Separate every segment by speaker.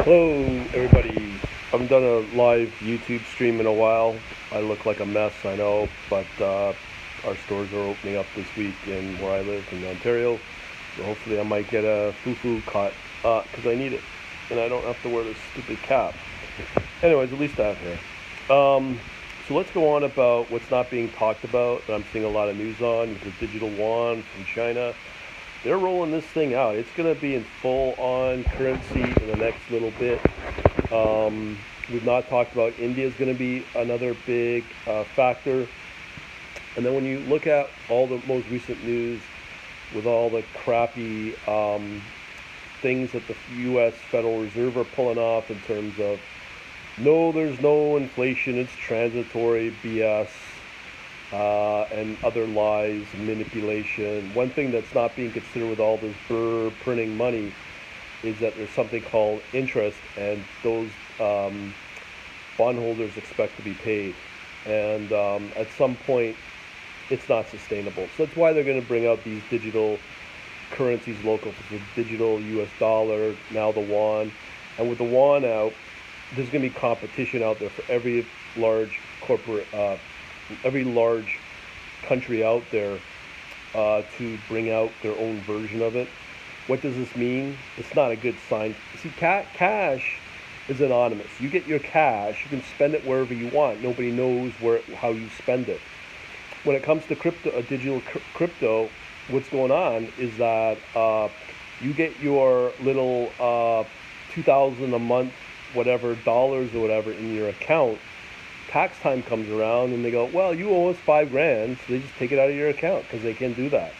Speaker 1: Hello, everybody. I haven't done a live YouTube stream in a while. I look like a mess, I know, but our stores are opening up this week in where I live in Ontario. So hopefully I might get a foo-foo cut because I need it, and I don't have to wear this stupid cap. Anyways, at least I have hair. So let's go on about what's not being talked about that I'm seeing a lot of news on, the digital yuan from China. They're rolling this thing out. It's going to be in full-on currency in the next little bit. We've not talked about India is going to be another big factor. And then when you look at all the most recent news with all the crappy things that the U.S. Federal Reserve are pulling off in terms of no, there's no inflation, it's transitory BS, and other lies, manipulation. One thing that's not being considered with all this printing money is that there's something called interest, and those bondholders expect to be paid. And at some point, it's not sustainable. So that's why they're going to bring out these digital currencies local. So the digital US dollar, now the yuan. And with the yuan out, there's going to be competition out there for every large corporate, every large country out there to bring out their own version of it. What does this mean? It's not a good sign. See, cash is anonymous. You get your cash, you can spend it wherever you want. Nobody knows how you spend it. When it comes to crypto, digital crypto, what's going on is that you get your little 2,000 a month, whatever, dollars or whatever in your account. Tax time comes around and they go, well, you owe us $5,000, so they just take it out of your account because they can do that.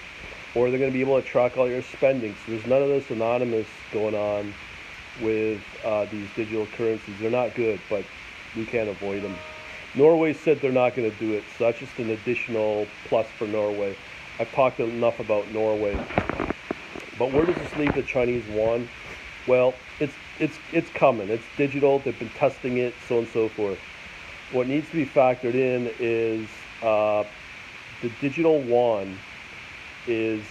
Speaker 1: Or they're going to be able to track all your spending. So there's none of this anonymous going on with these digital currencies. They're not good, but we can't avoid them. Norway said they're not going to do it, so that's just an additional plus for Norway. I've talked enough about Norway. But where does this leave the Chinese yuan? Well, it's coming. It's digital. They've been testing it, so on and so forth. What needs to be factored in is the digital yuan is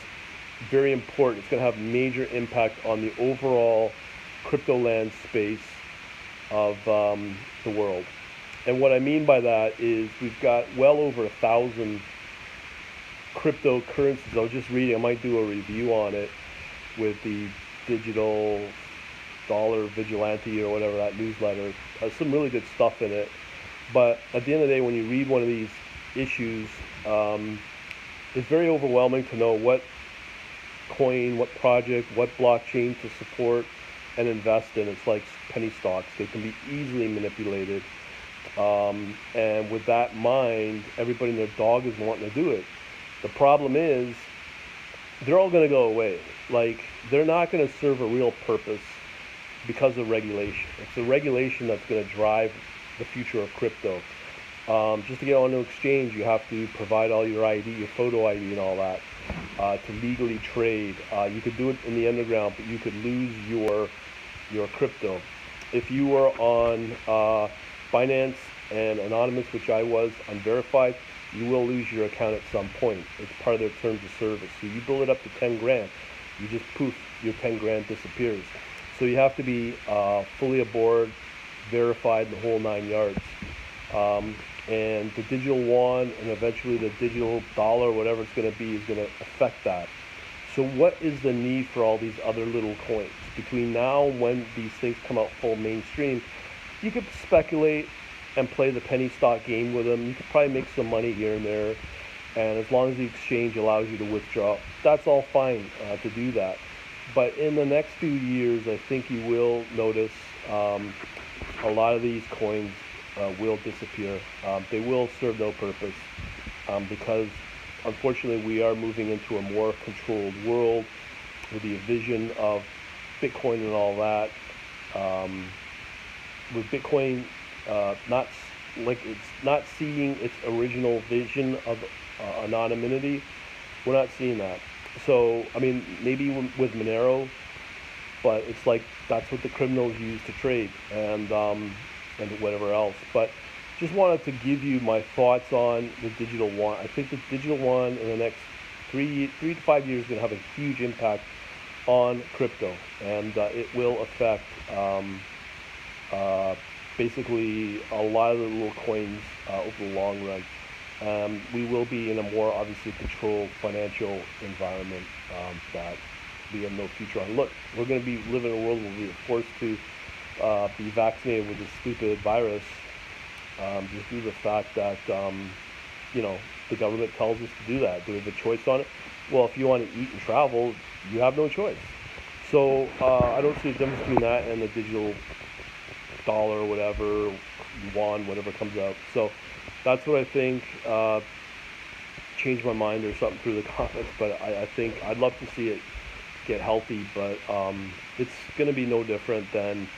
Speaker 1: very important. It's going to have major impact on the overall crypto land space of the world. And what I mean by that is we've got well over 1,000 cryptocurrencies. I was just reading, I might do a review on it with the digital dollar vigilante or whatever, that newsletter. Some really good stuff in it. But at the end of the day, when you read one of these issues, it's very overwhelming to know what coin, what project, what blockchain to support and invest in. It's like penny stocks. They can be easily manipulated. And with that in mind, everybody and their dog is wanting to do it. The problem is they're all going to go away. Like, they're not going to serve a real purpose because of regulation. It's the regulation that's going to drive the future of crypto. Just to get on an exchange, you have to provide all your ID, your photo ID and all that, to legally trade. You could do it in the underground, but you could lose your crypto. If you were on Binance and Anonymous, which I was, unverified, you will lose your account at some point. It's part of their terms of service. So you build it up to 10 grand, you just poof, your 10 grand disappears. So you have to be fully aboard, verified, the whole 9 yards. And the digital yuan and eventually the digital dollar, whatever it's going to be, is going to affect that. So what is the need for all these other little coins? Between now and when these things come out full mainstream, you could speculate and play the penny stock game with them. You could probably make some money here and there. And as long as the exchange allows you to withdraw, that's all fine to do that. But in the next few years, I think you will notice a lot of these coins will disappear. They will serve no purpose because, unfortunately, we are moving into a more controlled world with the vision of Bitcoin and all that. With Bitcoin it's not seeing its original vision of anonymity, we're not seeing that. So, I mean, maybe with Monero, but it's like that's what the criminals use to trade and whatever else. But just wanted to give you my thoughts on the digital yuan. I think the digital yuan in the next 3 to 5 years is going to have a huge impact on crypto, and it will affect uh, basically a lot of the little coins over the long run. We will be in a more obviously controlled financial environment that we have no future on. Look, we're going to be living in a world where we're forced to be vaccinated with this stupid virus, just due to the fact that you know the government tells us to do that. Do we have a choice on it? Well, if you want to eat and travel, you have no choice. So I don't see a difference between that and the digital dollar, or whatever, yuan, whatever comes out. So that's what I think. Change my mind or something through the comments, but I think I'd love to see it get healthy, but it's going to be no different than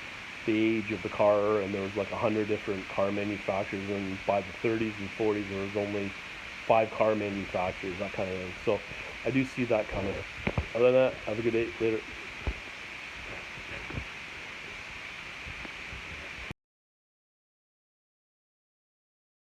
Speaker 1: the age of the car, and there was like 100 different car manufacturers, and by the 30s and 40s there was only 5 car manufacturers, that kind of thing. So I do see that coming. Other than that, have a good day. Later.